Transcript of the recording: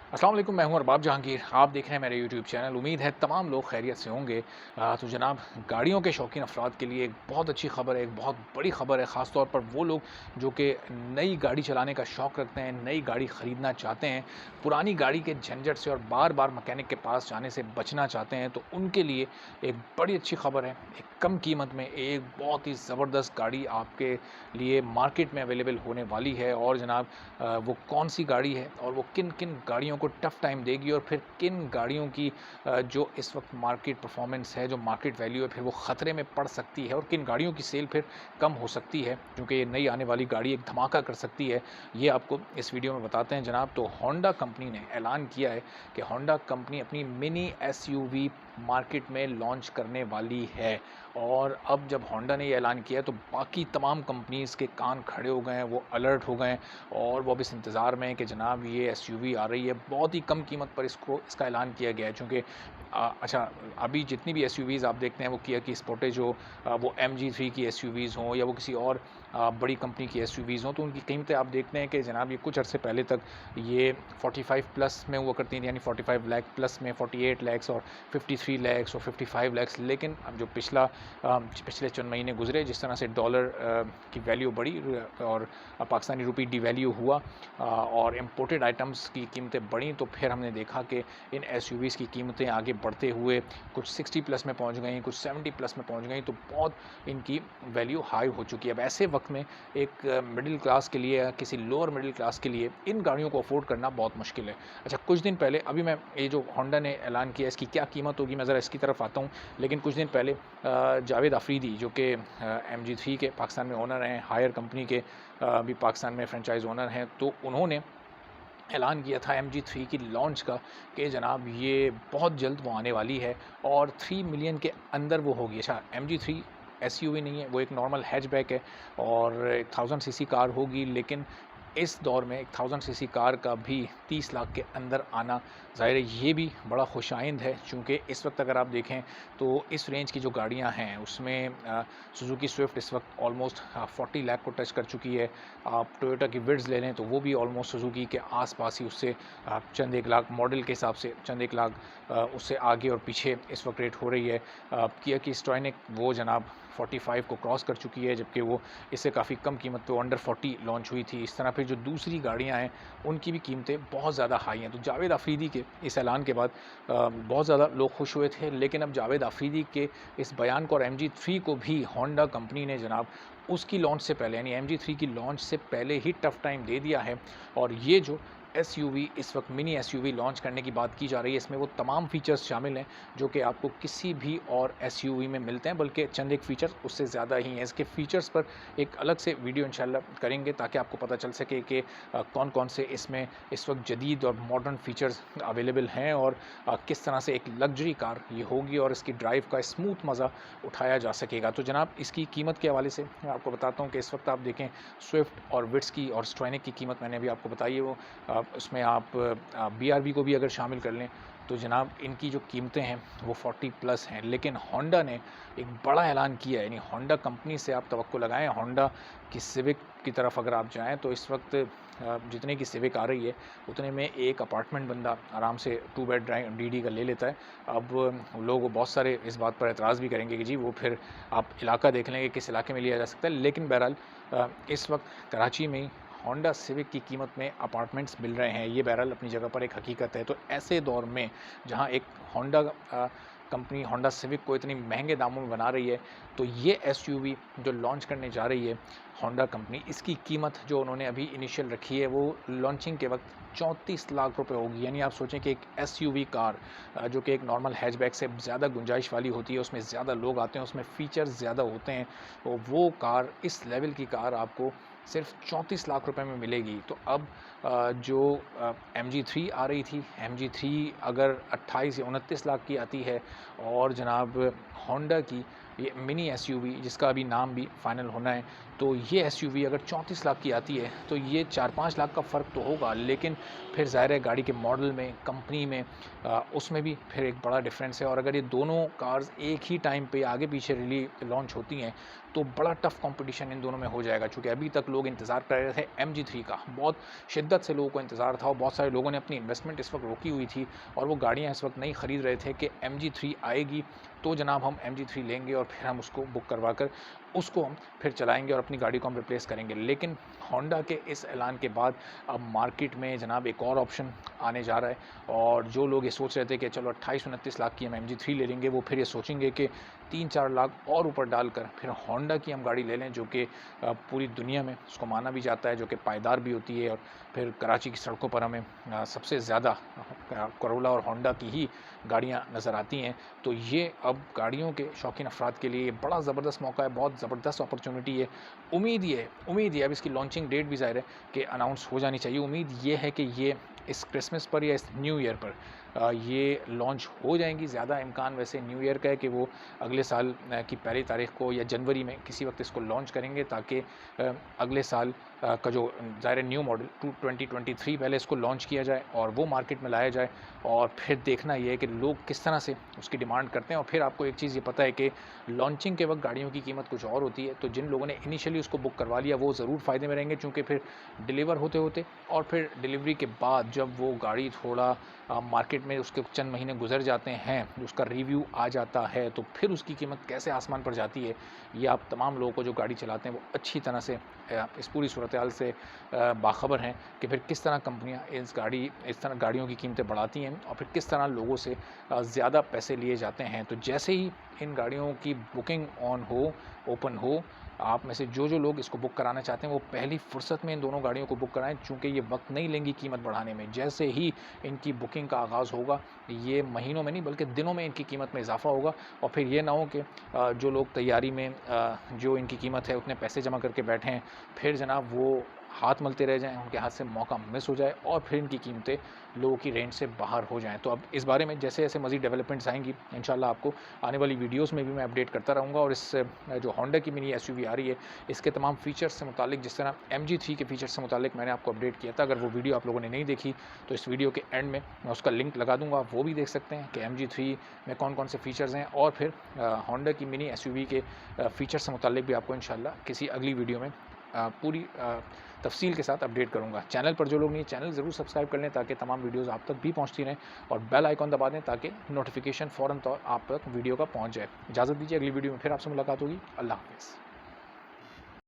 अस्सलाम वालेकुम, मैं हूं अरबाब जहांगीर। आप देख रहे हैं मेरे यूट्यूब चैनल। उम्मीद है तमाम लोग खैरियत से होंगे। तो जनाब, गाड़ियों के शौकीन अफराद के लिए एक बहुत अच्छी खबर है, एक बहुत बड़ी खबर है। ख़ास तौर पर वो लोग जो कि नई गाड़ी चलाने का शौक़ रखते हैं, नई गाड़ी ख़रीदना चाहते हैं, पुरानी गाड़ी के झंझट से और बार-बार मैकेनिक के पास जाने से बचना चाहते हैं, तो उनके लिए एक बड़ी अच्छी खबर है। एक कम कीमत में एक बहुत ही ज़बरदस्त गाड़ी आपके लिए मार्केट में अवेलेबल होने वाली है। और जनाब, वो कौन-सी गाड़ी है और वो किन-किन गाड़ियों को टफ़ टाइम देगी और फिर किन गाड़ियों की जो इस वक्त मार्केट परफॉर्मेंस है, जो मार्केट वैल्यू है, फिर वो ख़तरे में पड़ सकती है और किन गाड़ियों की सेल फिर कम हो सकती है, क्योंकि ये नई आने वाली गाड़ी एक धमाका कर सकती है। ये आपको इस वीडियो में बताते हैं जनाब। तो होंडा कंपनी ने ऐलान किया है कि होंडा कंपनी अपनी मिनी एसयूवी मार्केट में लॉन्च करने वाली है। और अब जब होंडा ने ये ऐलान किया तो बाकी तमाम कंपनीज़ के कान खड़े हो गए हैं, वो अलर्ट हो गए हैं और वो अब इस इंतज़ार में है कि जनाब ये एसयूवी आ रही है। बहुत ही कम कीमत पर इसका ऐलान किया गया है, चूँकि अच्छा, अभी जितनी भी एसयूवीज़ आप देखते हैं वो किया की स्पोर्टेज हो, वो MG3 की एसयूवीज़ हों या वो किसी और बड़ी कंपनी की एसयूवीज़ हों, तो उनकी कीमतें आप देखते हैं कि जनाब ये कुछ अरसे पहले तक ये 45 प्लस में हुआ करती थी, यानी 45 लाख प्लस में 48 लैक्स और 53 लैक्स और 55 लैक्स। लेकिन अब जो पिछले चंद महीने गुजरे, जिस तरह से डॉलर की वैल्यू बढ़ी और पाकिस्तानी रुपये डिवैल्यू हुआ और इम्पोर्टेड आइटम्स की कीमतें बढ़ीं, तो फिर हमने देखा कि इन एसयूवीज़ की कीमतें आगे बढ़ते हुए कुछ 60 प्लस में पहुंच गई, कुछ 70 प्लस में पहुंच गई, तो बहुत इनकी वैल्यू हाई हो चुकी है। अब ऐसे वक्त में एक मिडिल क्लास के लिए या किसी लोअर मिडिल क्लास के लिए इन गाड़ियों को अफोर्ड करना बहुत मुश्किल है। अच्छा, कुछ दिन पहले अभी मैं ये जो होंडा ने ऐलान किया इसकी क्या कीमत होगी, मैं ज़रा इसकी तरफ आता हूँ। लेकिन कुछ दिन पहले जावेद अफरीदी जो कि MG3 के पाकिस्तान में ओनर हैं, हायर कंपनी के भी पाकिस्तान में फ्रेंचाइज़ ओनर हैं, तो उन्होंने ऐलान किया था MG3 की लॉन्च का कि जनाब ये बहुत जल्द वो आने वाली है और 3 मिलियन के अंदर वो होगी। अच्छा, MG3 एसयूवी नहीं है, वो एक नॉर्मल हैचबैक है और 1000 सीसी कार होगी, लेकिन इस दौर में एक 1000 सीसी कार का भी 30 लाख के अंदर आना, ज़ाहिर है ये भी बड़ा खुशाइंद है। चूँकि इस वक्त अगर आप देखें तो इस रेंज की जो गाड़ियाँ हैं उसमें सुजुकी स्विफ्ट इस वक्त ऑलमोस्ट 40 लाख को टच कर चुकी है। आप टोयोटा की विड्स ले लें तो वो भी ऑलमोस्ट सुजुकी के आसपास ही, उससे चंद एक लाख मॉडल के हिसाब से, चंद एक लाख उससे आगे और पीछे इस वक्त रेट हो रही है। किया की स्टॉयनिक वो जनाब 45 को क्रॉस कर चुकी है, जबकि वो इससे काफ़ी कम कीमत पे अंडर 40 लॉन्च हुई थी। इस तरह फिर जो दूसरी गाड़ियाँ हैं उनकी भी कीमतें बहुत ज़्यादा हाई हैं। तो जावेद अफरीदी के इस ऐलान के बाद बहुत ज़्यादा लोग खुश हुए थे, लेकिन अब जावेद अफरीदी के इस बयान को और MG3 को भी होंडा कंपनी ने जनाब उसकी लॉन्च से पहले, यानी MG3 की लॉन्च से पहले ही टफ टाइम दे दिया है। और ये जो एसयूवी इस वक्त मिनी एसयूवी लॉन्च करने की बात की जा रही है, इसमें वो तमाम फीचर्स शामिल हैं जो कि आपको किसी भी और एसयूवी में मिलते हैं, बल्कि चंद एक फीचर्स उससे ज़्यादा ही हैं। इसके फीचर्स पर एक अलग से वीडियो इंशाल्लाह करेंगे ताकि आपको पता चल सके कि कौन-कौन से इसमें इस वक्त जदीद और मॉडर्न फीचर्स अवेलेबल हैं और किस तरह से एक लग्जरी कार ये होगी और इसकी ड्राइव का स्मूथ मज़ा उठाया जा सकेगा। तो जनाब, इसकी कीमत के हवाले से मैं आपको बताता हूँ कि इस वक्त आप देखें स्विफ्ट और विट्स की और स्ट्रॉनिक की कीमत मैंने अभी आपको बताई है, वो उसमें आप BRV को भी अगर शामिल कर लें तो जनाब इनकी जो कीमतें हैं वो 40 प्लस हैं। लेकिन होंडा ने एक बड़ा ऐलान किया है, यानी होंडा कंपनी से आप तवक्को लगाएं। होंडा की सिविक की तरफ अगर आप जाएं तो इस वक्त जितने की सिविक आ रही है उतने में एक अपार्टमेंट बंदा आराम से 2 बेड DD का ले लेता है। अब लोग बहुत सारे इस बात पर एतराज़ भी करेंगे कि जी वो फिर आप इलाका देख लेंगे किस इलाके में लिया जा सकता है। लेकिन बहरहाल इस वक्त कराची में होंडा सिविक की कीमत में अपार्टमेंट्स मिल रहे हैं, ये बहरहाल अपनी जगह पर एक हकीकत है। तो ऐसे दौर में जहाँ एक होंडा कंपनी होंडा सिविक को इतनी महंगे दामों में बना रही है, तो ये एसयूवी जो लॉन्च करने जा रही है होंडा कंपनी, इसकी कीमत जो उन्होंने अभी इनिशियल रखी है वो लॉन्चिंग के वक्त 34 लाख रुपए होगी। यानी आप सोचें कि एक एसयूवी कार जो कि एक नॉर्मल हैचबैक से ज़्यादा गुंजाइश वाली होती है, उसमें ज़्यादा लोग आते हैं, उसमें फ़ीचर्स ज़्यादा होते हैं, तो वो कार, इस लेवल की कार आपको सिर्फ 34 लाख रुपए में मिलेगी। तो अब जो MG3 आ रही थी, MG3 अगर 28 या 29 लाख की आती है और जनाब होंडा की ये मिनी एसयूवी जिसका अभी नाम भी फाइनल होना है, तो ये एसयूवी अगर 34 लाख की आती है तो ये 4-5 लाख का फ़र्क तो होगा, लेकिन फिर ज़ाहिर है गाड़ी के मॉडल में, कंपनी में उसमें भी फिर एक बड़ा डिफरेंस है। और अगर ये दोनों कार्स एक ही टाइम पे आगे पीछे लॉन्च होती हैं तो बड़ा टफ कंपटीशन इन दोनों में हो जाएगा। चूँकि अभी तक लोग इंतज़ार कर रहे थे MG3 का, बहुत शिद्दत से लोगों को इंतज़ार था और बहुत सारे लोगों ने अपनी इन्वेस्टमेंट इस वक्त रोकी हुई थी और वो गाड़ियाँ इस वक्त नहीं ख़रीद रहे थे कि MG3 आएगी तो जनाब हम MG3 लेंगे और फिर हम उसको बुक करवा कर उसको हम फिर चलाएंगे और अपनी गाड़ी को हम रिप्लेस करेंगे। लेकिन होंडा के इस ऐलान के बाद अब मार्केट में जनाब एक और ऑप्शन आने जा रहा है और जो लोग ये सोच रहे थे कि चलो 28-29 लाख की हम MG3 ले लेंगे, वो फिर ये सोचेंगे कि 3-4 लाख और ऊपर डालकर फिर होंडा की हम गाड़ी ले लें, जो कि पूरी दुनिया में उसको माना भी जाता है, जो कि पायदार भी होती है। और फिर कराची की सड़कों पर हमें सबसे ज़्यादा करोला और होंडा की ही गाड़ियाँ नज़र आती हैं। तो ये अब गाड़ियों के शौकीन अफराद के लिए ये बड़ा ज़बरदस्त मौका है, बहुत ज़बरदस्त अपॉर्चुनिटी है। उम्मीद ये अब इसकी लॉन्चिंग डेट भी ज़ाहिर है कि अनाउंस हो जानी चाहिए। उम्मीद ये है कि ये इस क्रिसमस पर या इस न्यू ईयर पर ये लॉन्च हो जाएंगी। ज़्यादा इम्कान वैसे न्यू ईयर का है कि वो अगले साल की पहली तारीख को या जनवरी में किसी वक्त इसको लॉन्च करेंगे, ताकि अगले साल का जो ज़ाहिर न्यू मॉडल 2023 पहले इसको लॉन्च किया जाए और वो मार्केट में लाया जाए। और फिर देखना ये है कि लोग किस तरह से उसकी डिमांड करते हैं। और फिर आपको एक चीज़ ये पता है कि लॉन्चिंग के वक्त गाड़ियों की कीमत कुछ और होती है, तो जिन लोगों ने इनिशियली उसको बुक करवा लिया वो ज़रूर फ़ायदे में रहेंगे, चूँकि फिर डिलीवर होते होते और फिर डिलीवरी के बाद जब वो गाड़ी थोड़ा मार्केट में उसके चंद महीने गुजर जाते हैं, उसका रिव्यू आ जाता है, तो फिर उसकी कीमत कैसे आसमान पर जाती है, ये आप तमाम लोगों को जो गाड़ी चलाते हैं वो अच्छी तरह से इस पूरी सूरत हाल से बाखबर हैं कि फिर किस तरह कंपनियां इस तरह गाड़ियों की कीमतें बढ़ाती हैं और फिर किस तरह लोगों से ज़्यादा पैसे लिए जाते हैं। तो जैसे ही इन गाड़ियों की बुकिंग ओपन हो, आप में से जो लोग इसको बुक कराना चाहते हैं वो पहली फुर्सत में इन दोनों गाड़ियों को बुक कराएं, चूँकि ये वक्त नहीं लेंगी कीमत बढ़ाने में। जैसे ही इनकी बुकिंग का आगाज़ होगा, ये महीनों में नहीं बल्कि दिनों में इनकी कीमत में इजाफा होगा। और फिर ये ना हो कि जो लोग तैयारी में जो इनकी कीमत है उतने पैसे जमा करके बैठे हैं, फिर जनाब वो हाथ मलते रह जाएँ, उनके हाथ से मौका मिस हो जाए और फिर इनकी कीमतें लोगों की रेंज से बाहर हो जाएँ। तो अब इस बारे में जैसे-जैसे मज़ीद डेवलपमेंट्स आएँगी, इंशाल्लाह आपको आने वाली वीडियोज़ में भी मैं अपडेट करता रहूँगा। और इस जो होंडा की मिनी एसयूवी आ रही है, इसके तमाम फ़ीचर्स से मुतालिक, जिस तरह MG3 के फ़ीचर्स से मुतालिक मैंने आपको अपडेट किया था, अगर वो वीडियो आप लोगों ने नहीं देखी तो इस वीडियो के एंड में मैं उसका लिंक लगा दूँगा, आप वो भी देख सकते हैं कि MG3 में कौन-कौन से फ़ीचर्स हैं। और फिर होंडा की मिनी एसयूवी के फ़ीचर्स से मुतालिक भी आपको इंशाल्लाह किसी अगली वीडियो में पूरी तफ़सील के साथ अपडेट करूँगा। चैनल पर जो लोग नहीं, चैनल ज़रूर सब्सक्राइब कर लें ताकि तमाम वीडियोज़ आप तक भी पहुँचती रहें और बेल आइकॉन दबा दें ताकि नोटिफिकेशन फ़ौरन तौर आप तक वीडियो का पहुँच जाए। इजाज़त दीजिए, अगली वीडियो में फिर आपसे मुलाकात होगी। अल्लाह हाफ़िज़।